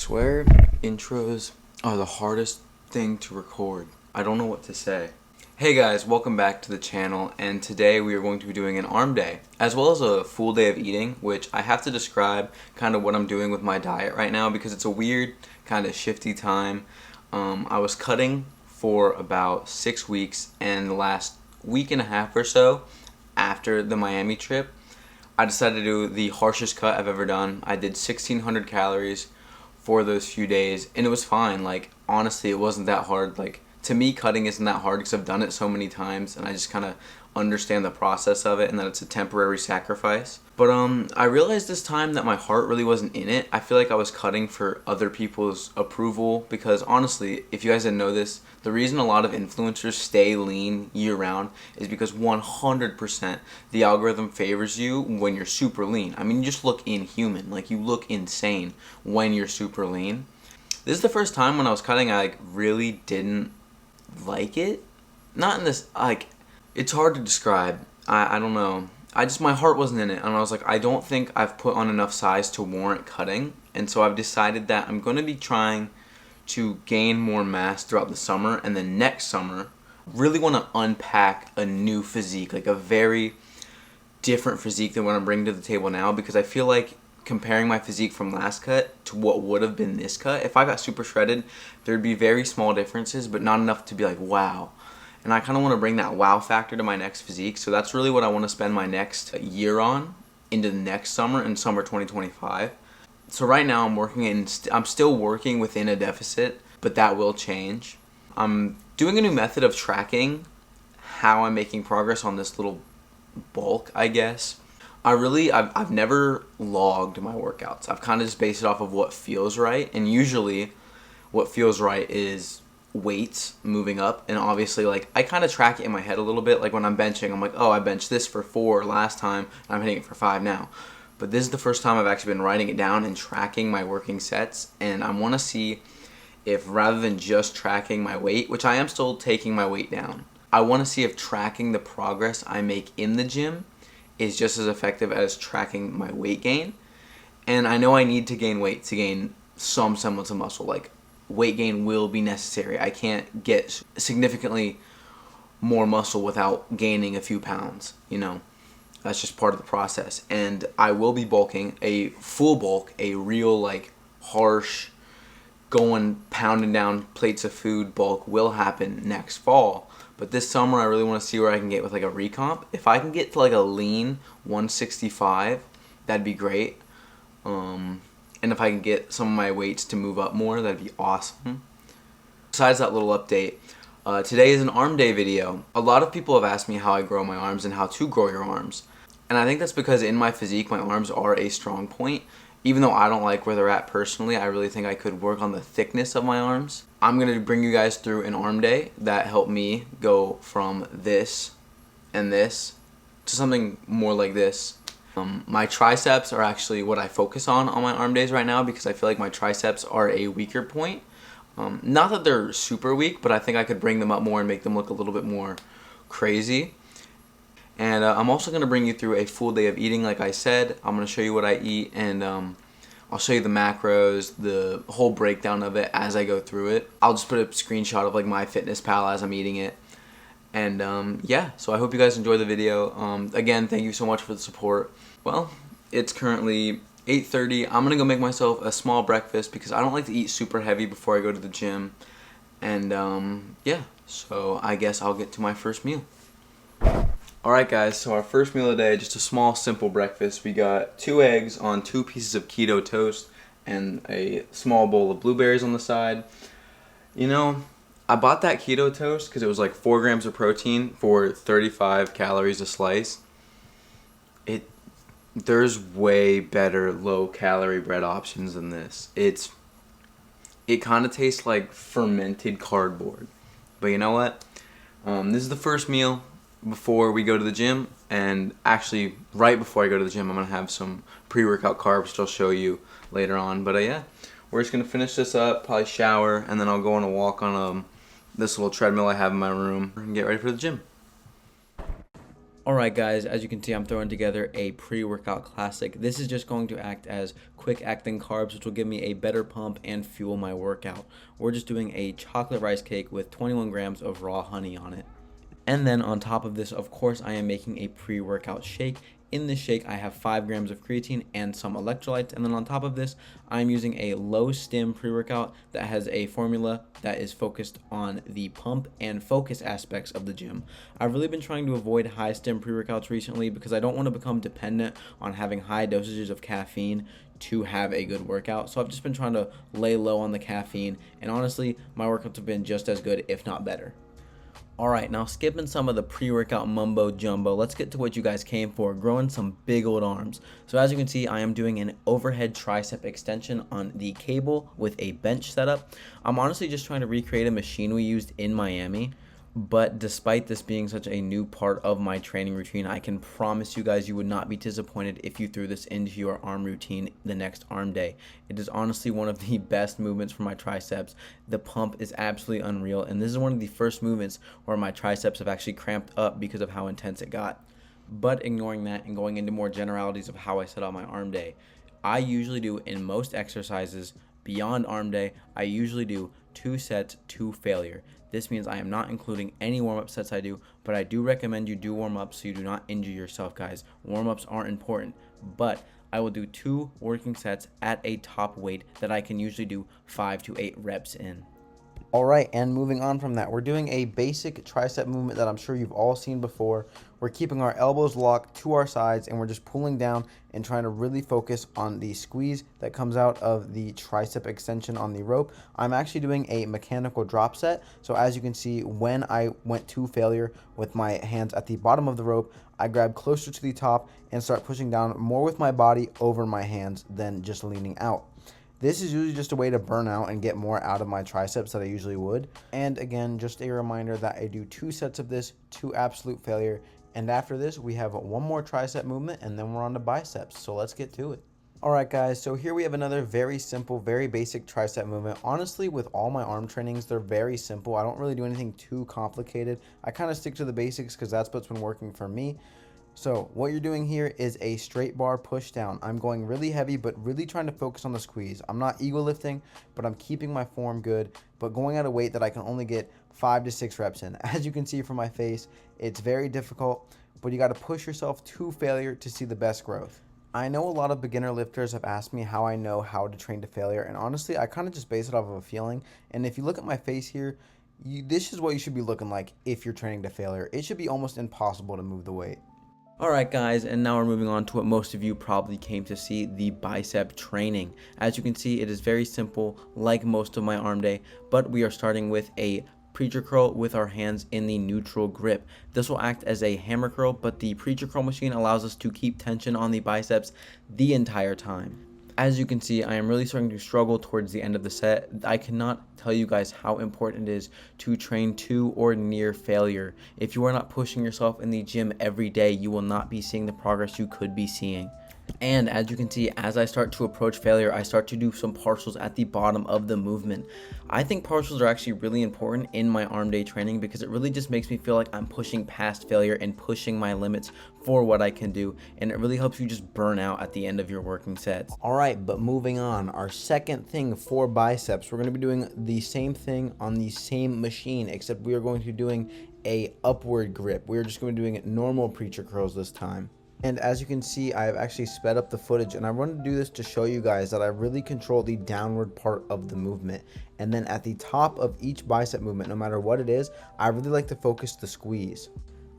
swear intros are the hardest thing to record. I don't know what to say. Hey guys, welcome back to the channel, and today we are going to be doing an arm day, as well as a full day of eating, which I have to describe kind of what I'm doing with my diet right now because it's a weird, kind of shifty time. I was cutting for about 6 weeks, and the last week and a half or so after the Miami trip, I decided to do the harshest cut I've ever done. I did 1,600 calories for those few days, and it was fine. Like, honestly, it wasn't that hard. Like, to me, cutting isn't that hard because I've done it so many times, and I just kind of understand the process of it and that it's a temporary sacrifice. But I realized this time that my heart really wasn't in it. I feel like I was cutting for other people's approval because, honestly, if you guys didn't know this, the reason a lot of influencers stay lean year-round is because 100% the algorithm favors you when you're super lean. I mean, you just look inhuman. Like, you look insane when you're super lean. This is the first time when I was cutting I really didn't like it. Not in this, like, it's hard to describe. I don't know. My heart wasn't in it, and I was like, I don't think I've put on enough size to warrant cutting, and so I've decided that I'm going to be trying to gain more mass throughout the summer, and then next summer, really want to unpack a new physique, like a very different physique than what I'm bringing to the table now, because I feel like comparing my physique from last cut to what would have been this cut, if I got super shredded, there'd be very small differences, but not enough to be like, wow. And I kind of want to bring that wow factor to my next physique, so that's really what I want to spend my next year on into the next summer, in summer 2025. So right now I'm still working within a deficit, but that will change. I'm doing a new method of tracking how I'm making progress on this little bulk, I guess. I've never logged my workouts. I've kind of just based it off of what feels right, and usually what feels right is weights moving up, and obviously, like, I kind of track it in my head a little bit. Like, when I'm benching, I'm like, oh, I benched this for 4 last time, and I'm hitting it for 5 now. But this is the first time I've actually been writing it down and tracking my working sets, and I want to see if, rather than just tracking my weight, which I am still taking my weight down, I want to see if tracking the progress I make in the gym is just as effective as tracking my weight gain. And I know I need to gain weight to gain some semblance of muscle. Like, weight gain will be necessary. I can't get significantly more muscle without gaining a few pounds, you know. That's just part of the process. And I will be bulking, a full bulk, a real, like, harsh, going pounding down plates of food bulk will happen next fall. But this summer I really want to see where I can get with, like, a recomp. If I can get to, like, a lean 165, that'd be great. And if I can get some of my weights to move up more, that'd be awesome. Besides that little update, today is an arm day video. A lot of people have asked me how I grow my arms and how to grow your arms. And I think that's because in my physique, my arms are a strong point. Even though I don't like where they're at personally, I really think I could work on the thickness of my arms. I'm going to bring you guys through an arm day that helped me go from this and this to something more like this. My triceps are actually what I focus on my arm days right now because I feel like my triceps are a weaker point. Not that they're super weak, but I think I could bring them up more and make them look a little bit more crazy. And I'm also going to bring you through a full day of eating, like I said. I'm going to show you what I eat, and I'll show you the macros, the whole breakdown of it as I go through it. I'll just put a screenshot of, like, MyFitnessPal as I'm eating it. And yeah, so I hope you guys enjoy the video. Again, thank you so much for the support. Well, it's currently 8:30. I'm gonna go make myself a small breakfast because I don't like to eat super heavy before I go to the gym. And yeah, so I guess I'll get to my first meal. Alright guys, so our first meal of the day, just a small simple breakfast. We got 2 eggs on 2 pieces of keto toast and a small bowl of blueberries on the side. You know, I bought that keto toast because it was like 4 grams of protein for 35 calories a slice. There's way better low-calorie bread options than this. It kind of tastes like fermented cardboard. But you know what? This is the first meal before we go to the gym. And actually, right before I go to the gym, I'm going to have some pre-workout carbs, which I'll show you later on. But yeah, we're just going to finish this up, probably shower, and then I'll go on a walk on this little treadmill I have in my room and get ready for the gym. Alright guys, as you can see, I'm throwing together a pre-workout classic. This is just going to act as quick acting carbs, which will give me a better pump and fuel my workout. We're just doing a chocolate rice cake with 21 grams of raw honey on it. And then on top of this, of course, I am making a pre-workout shake. In this shake, I have 5 grams of creatine and some electrolytes. And then on top of this, I'm using a low stim pre-workout that has a formula that is focused on the pump and focus aspects of the gym. I've really been trying to avoid high stim pre-workouts recently because I don't want to become dependent on having high dosages of caffeine to have a good workout. So I've just been trying to lay low on the caffeine. And honestly, my workouts have been just as good, if not better. Alright, now skipping some of the pre-workout mumbo jumbo, let's get to what you guys came for, growing some big old arms. So as you can see, I am doing an overhead tricep extension on the cable with a bench setup. I'm honestly just trying to recreate a machine we used in Miami. But despite this being such a new part of my training routine, I can promise you guys you would not be disappointed if you threw this into your arm routine the next arm day. It is honestly one of the best movements for my triceps. The pump is absolutely unreal, and this is one of the first movements where my triceps have actually cramped up because of how intense it got. But ignoring that and going into more generalities of how I set out my arm day, I usually do in most exercises beyond arm day, I usually do 2 sets to failure. This means I am not including any warm-up sets I do, but I do recommend you do warm-ups so you do not injure yourself, guys. Warm-ups aren't important, but I will do 2 working sets at a top weight that I can usually do 5 to 8 reps in. Alright, and moving on from that, we're doing a basic tricep movement that I'm sure you've all seen before. We're keeping our elbows locked to our sides and we're just pulling down and trying to really focus on the squeeze that comes out of the tricep extension on the rope. I'm actually doing a mechanical drop set. So as you can see, when I went to failure with my hands at the bottom of the rope, I grab closer to the top and start pushing down more with my body over my hands than just leaning out. This is usually just a way to burn out and get more out of my triceps than I usually would. And again, just a reminder that I do 2 sets of this to absolute failure. And after this, we have one more tricep movement and then we're on to biceps. So let's get to it. Alright guys, so here we have another very simple, very basic tricep movement. Honestly, with all my arm trainings, they're very simple. I don't really do anything too complicated. I kind of stick to the basics because that's what's been working for me. So what you're doing here is a straight bar push down. I'm going really heavy, but really trying to focus on the squeeze. I'm not ego lifting, but I'm keeping my form good, but going at a weight that I can only get 5 to 6 reps in. As you can see from my face, it's very difficult, but you got to push yourself to failure to see the best growth. I know a lot of beginner lifters have asked me how I know how to train to failure, and honestly, I kind of just base it off of a feeling. And if you look at my face here, this is what you should be looking like if you're training to failure. It should be almost impossible to move the weight. Alright guys, and now we're moving on to what most of you probably came to see, the bicep training. As you can see, it is very simple, like most of my arm day, but we are starting with a preacher curl with our hands in the neutral grip. This will act as a hammer curl, but the preacher curl machine allows us to keep tension on the biceps the entire time. As you can see, I am really starting to struggle towards the end of the set. I cannot tell you guys how important it is to train to or near failure. If you are not pushing yourself in the gym every day, you will not be seeing the progress you could be seeing. And as you can see, as I start to approach failure, I start to do some partials at the bottom of the movement. I think partials are actually really important in my arm day training because it really just makes me feel like I'm pushing past failure and pushing my limits for what I can do. And it really helps you just burn out at the end of your working sets. All right, but moving on, our second thing for biceps, we're going to be doing the same thing on the same machine, except we are going to be doing a upward grip. We're just going to be doing normal preacher curls this time. And as you can see, I have actually sped up the footage, and I wanted to do this to show you guys that I really control the downward part of the movement. And then at the top of each bicep movement, no matter what it is, I really like to focus the squeeze.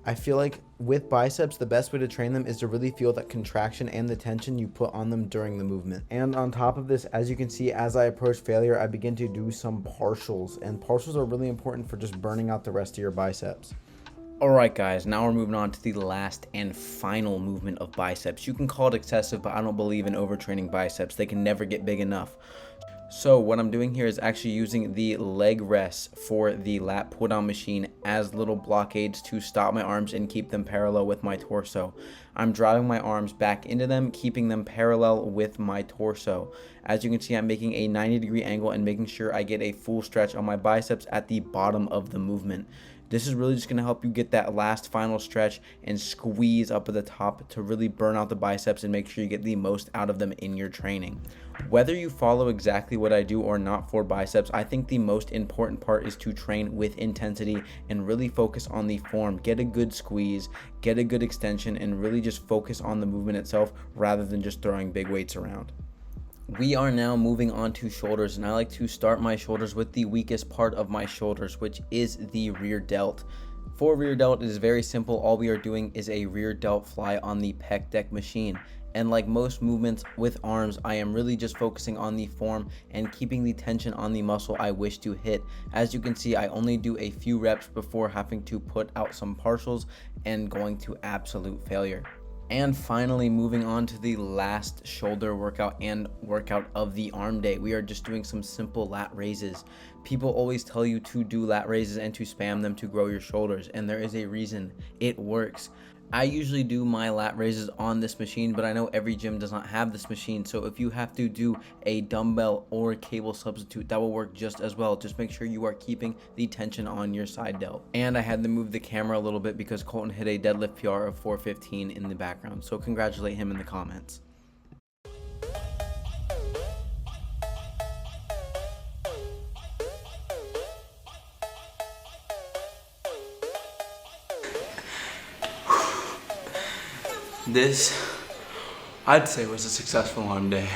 I feel like with biceps, the best way to train them is to really feel that contraction and the tension you put on them during the movement. And on top of this, as you can see, as I approach failure, I begin to do some partials. And partials are really important for just burning out the rest of your biceps. Alright guys, now we're moving on to the last and final movement of biceps. You can call it excessive, but I don't believe in overtraining biceps. They can never get big enough. So what I'm doing here is actually using the leg rests for the lat pull down machine as little blockades to stop my arms and keep them parallel with my torso. I'm driving my arms back into them, keeping them parallel with my torso. As you can see, I'm making a 90-degree angle and making sure I get a full stretch on my biceps at the bottom of the movement. This is really just going to help you get that last final stretch and squeeze up at the top to really burn out the biceps and make sure you get the most out of them in your training. Whether you follow exactly what I do or not for biceps, I think the most important part is to train with intensity and really focus on the form. Get a good squeeze, get a good extension, and really just focus on the movement itself rather than just throwing big weights around. We are now moving on to shoulders, and I like to start my shoulders with the weakest part of my shoulders, which is the rear delt. For rear delt, it is very simple. All we are doing is a rear delt fly on the pec deck machine. And like most movements with arms, I am really just focusing on the form and keeping the tension on the muscle I wish to hit. As you can see, I only do a few reps before having to put out some partials and going to absolute failure. And finally, moving on to the last shoulder workout and workout of the arm day. We are just doing some simple lat raises. People always tell you to do lat raises and to spam them to grow your shoulders, and there is a reason. It works. I usually do my lat raises on this machine, but I know every gym does not have this machine, so if you have to do a dumbbell or a cable substitute, that will work just as well. Just make sure you are keeping the tension on your side delt. And I had to move the camera a little bit because Colton hit a deadlift PR of 415 in the background, so congratulate him in the comments. This, I'd say, was a successful arm day.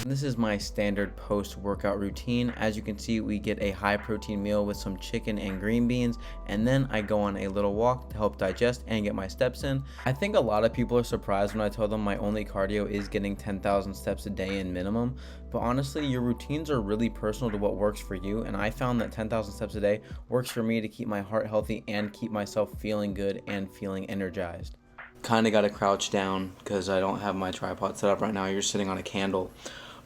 This is my standard post-workout routine. As you can see, we get a high protein meal with some chicken and green beans, and then I go on a little walk to help digest and get my steps in. I think a lot of people are surprised when I tell them my only cardio is getting 10,000 steps a day in minimum, but honestly, your routines are really personal to what works for you, and I found that 10,000 steps a day works for me to keep my heart healthy and keep myself feeling good and feeling energized. Kind of got to crouch down because I don't have my tripod set up right now. You're sitting on a candle.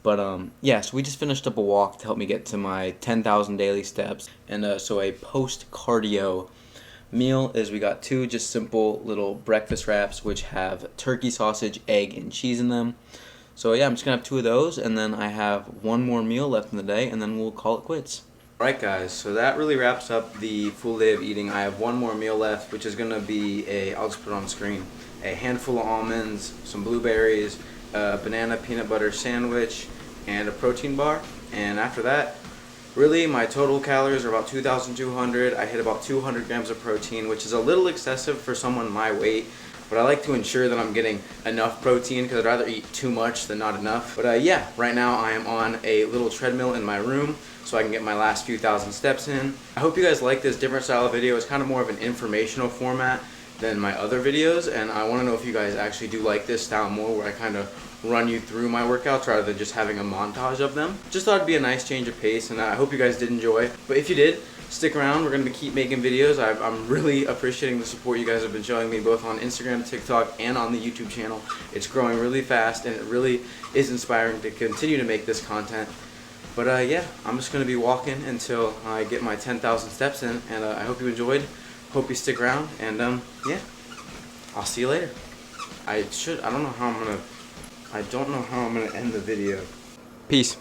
But yeah, so we just finished up a walk to help me get to my 10,000 daily steps. And so a post-cardio meal is we got two just simple little breakfast wraps which have turkey sausage, egg, and cheese in them. So yeah, I'm just going to have two of those, and then I have one more meal left in the day, and then we'll call it quits. Alright guys, so that really wraps up the full day of eating. I have one more meal left, which is going to be I'll just put it on the screen, a handful of almonds, some blueberries, a banana peanut butter sandwich, and a protein bar. And after that, really my total calories are about 2,200. I hit about 200 grams of protein, which is a little excessive for someone my weight, but I like to ensure that I'm getting enough protein because I'd rather eat too much than not enough. But yeah, right now I am on a little treadmill in my room so I can get my last few thousand steps in. I hope you guys like this different style of video. It's kind of more of an informational format than my other videos, and I want to know if you guys actually do like this style more, where I kind of run you through my workouts rather than just having a montage of them. Just thought it'd be a nice change of pace, and I hope you guys did enjoy. But if you did, stick around. We're going to keep making videos. I'm really appreciating the support you guys have been showing me both on Instagram, TikTok, and on the YouTube channel. It's growing really fast, and it really is inspiring to continue to make this content. But yeah, I'm just going to be walking until I get my 10,000 steps in, and I hope you enjoyed. Hope you stick around, and yeah, I'll see you later. I don't know how I'm gonna end the video. Peace.